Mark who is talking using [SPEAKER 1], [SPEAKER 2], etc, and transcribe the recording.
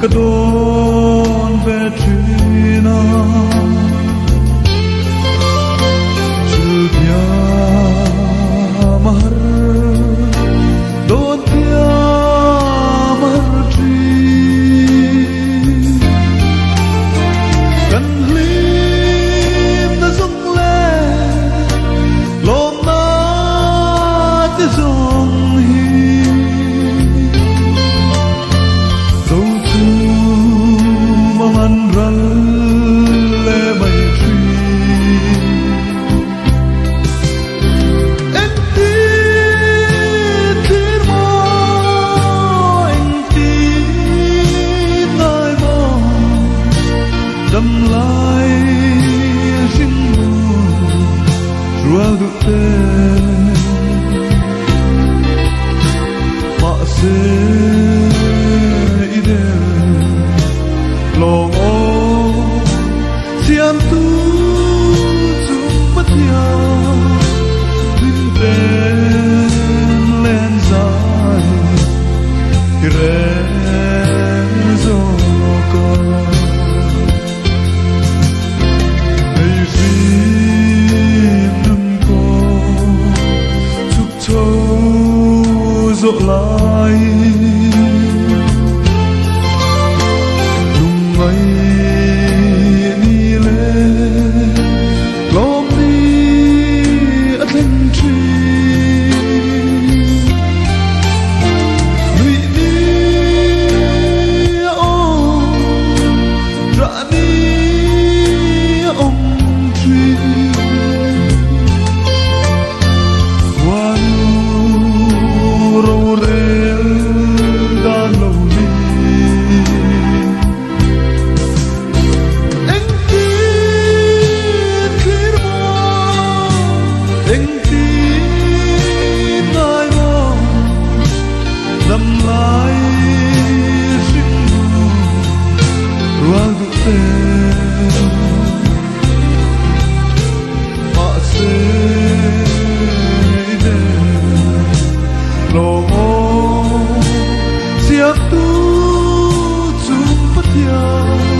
[SPEAKER 1] Kadon vetrina Chudya mahar Don tia mahar tri Kan hlim na sung le Lom na te sung hi Đâm lại riêng mùa rùa được tên Mạ sẽ ide lòng ô xiêm tu chung bất nhà Linh tên lên dài Rên gió con rộ lại lùng mây đi lên lom đi ở thanh trì lụy đi ôm rã đi ôm trì Đâm lại riêng mùa rùa được tên Mạ sẽ ide lòng ô xiêm tu chung bất nhà